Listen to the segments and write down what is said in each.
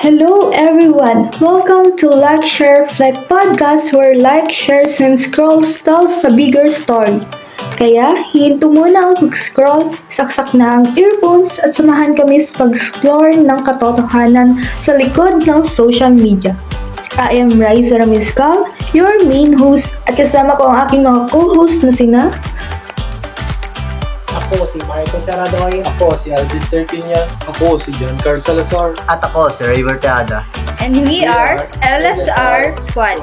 Hello everyone! Welcome to Like Share Flex Podcast where like, shares, and scrolls tells a bigger story. Kaya, hinto muna ang mag-scroll, saksak na ang earphones at samahan kami sa pag-explore ng katotohanan sa likod ng social media. I am Raisa Ramizcal, your main host, at kasama ko ang aking mga co-host na sina Ako si Marco Saradoy. Ako si Alvin Serpinya. Ako si John Carl Salazar. At ako, si Ray Verteada. and we are LSR Squad.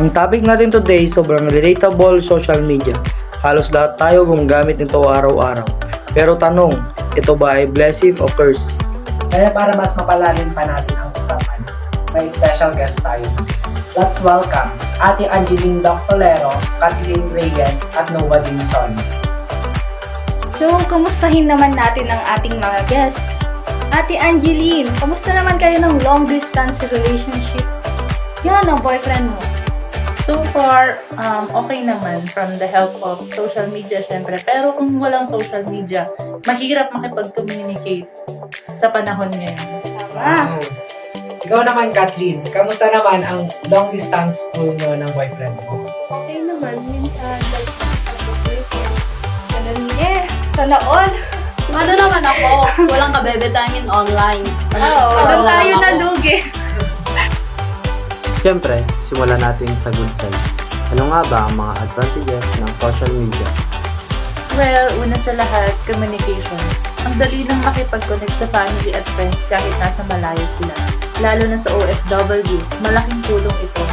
Ang topic natin today sobrang relatable social media. Halos lahat tayo gumagamit nito araw-araw. Pero tanong, ito ba ay blessing o curse? Kaya para mas mapalalim pa natin ang usapan, may special guest tayo. Let's welcome Ate Angeline Doctolero, Kathleen Reyes, at Noah Dimson. So, kamustahin naman natin ang ating mga guests. Ate Angeline, kamusta naman kayo ng long distance relationship? Yung boyfriend mo? So far, okay naman from the help of social media syempre. Pero kung walang social media, mahirap makipag-communicate sa panahon ngayon. Tama. Ikaw naman, Kathleen, kamusta naman ang long distance school nyo ng boyfriend mo? Okay naman, minsan like-boyfriend. Ganun sana all. Ano naman ako, walang kabebe time in online. Doon tayo ako. nalugi. Siyempre, simulan natin sa good side. Ano nga ba ang mga advantages ng social media? Well, una sa lahat, communication. Ang dali lang makipag-connect sa family at friends kahit nasa malayo sila. Lalo na sa OFWs, malaking tulong ito.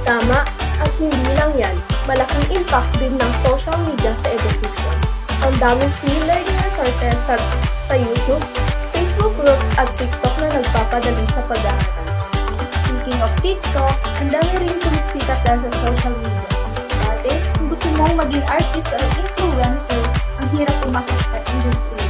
Tama, at hindi lang yan, malaking impact din ng social media sa education. Ang daming free learning resources sa YouTube, Facebook groups at TikTok na nagpapadali sa pag-aaral. Speaking of TikTok, ang dami rin sumisikat dahil sa social media. Dati, kung gusto mong maging artist or influencer, ang hirap pumasok sa industry.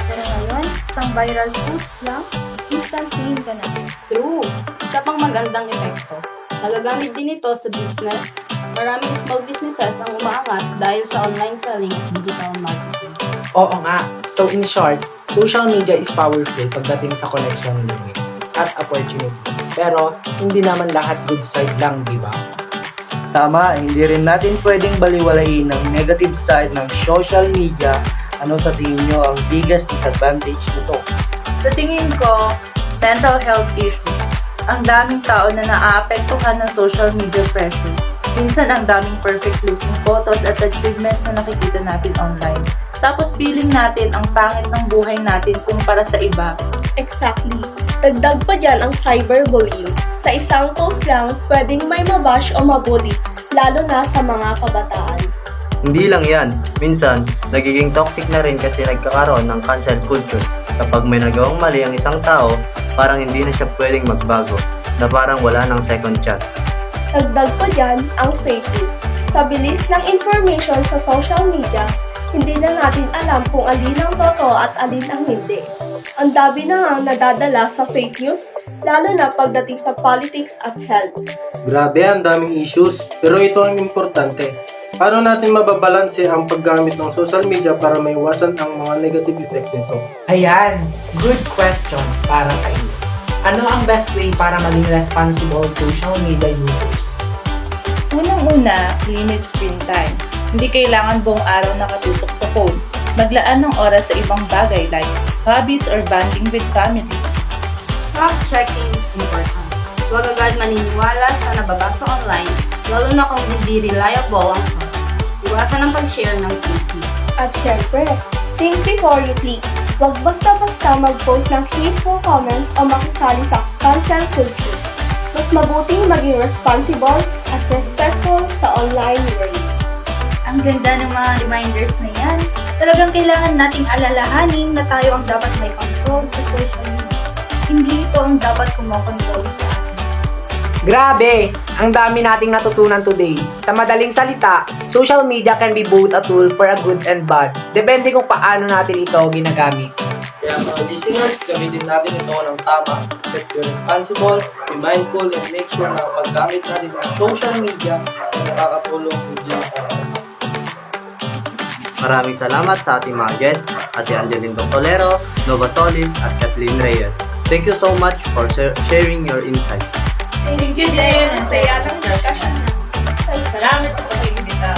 Pero ngayon, isang viral post lang, instant fame ka na. True. Isa pang magandang epekto. Nagagamit din ito sa business. Maraming small businesses ang umaangat dahil sa online selling at digital marketing. Oo nga. So in short, social media is powerful pagdating sa connection learning at opportunities. Pero hindi naman lahat good side lang, di ba? Tama, hindi rin natin pwedeng baliwalain ang negative side ng social media. Ano sa tingin nyo ang biggest disadvantage nito? Sa tingin ko, mental health issues. Ang daming tao na naaapektuhan ng social media pressure. Minsan ang daming perfect looking photos at achievements na nakikita natin online. Tapos feeling natin ang pangit ng buhay natin kumpara sa iba. Exactly. Dagdag pa dyan ang cyberbullying. Sa isang post lang, pwedeng may mabash o mabully, lalo na sa mga kabataan. Hindi lang yan. Minsan, nagiging toxic na rin kasi nagkakaroon ng cancel culture. Kapag may nagawang mali ang isang tao, parang hindi na siya pwedeng magbago, na parang wala ng second chance. Dagdag pa dyan ang fake news. Sa bilis ng information sa social media, hindi na natin alam kung alin ang totoo at alin ang hindi. Ang dami na nga nadadala sa fake news, lalo na pagdating sa politics at health. Grabe, ang daming issues. Pero ito ang importante. Paano natin mababalanse ang paggamit ng social media para maiwasan ang mga negative effects nito? Ayan, good question para sa inyo. Ano ang best way para maging responsible social media users? Unang-una, limit screen time. Hindi kailangan buong araw nakatutok sa phone. Maglaan ng oras sa ibang bagay like hobbies or bonding with family. Fact-checking is important. Huwag agad maniniwala sa nababasa online, lalo na kung hindi reliable ang source. Iwasan ang pag-share ng fake news. At syempre, think before you click. Huwag basta-basta mag-post ng hateful comments o makisali sa cancel culture. Mas mabuting maging responsible at respectful sa online world. Ang ganda ng mga reminders na yan. Talagang kailangan nating alalahanin na tayo ang dapat may control sa social media. Hindi ito ang dapat kumokontrol sa atin. Grabe! Ang dami nating natutunan today. Sa madaling salita, social media can be both a tool for a good and bad. Depende kung paano natin ito ginagamit. Kaya mga listeners, gamitin natin ito ng tama. Let's be responsible, be mindful, and make sure na paggamit natin ng social media ay nakakatulong hindi lang para sa atin. Maraming salamat sa ating mga guests, Ate Angeline Doctolero, Nova Solis, at Kathleen Reyes. Thank you so much for sharing your insights. Thank you din and saya ng discussion. Salamat sa pag-iimbita.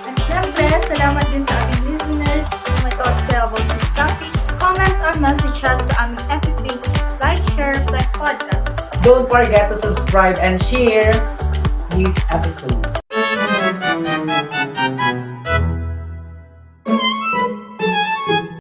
At syempre, salamat din sa aming listeners kung may thoughts kayo about this topic. Comment or message us sa aming FB page, Like, Share, Reflect Podcast. Don't forget to subscribe and share this episode.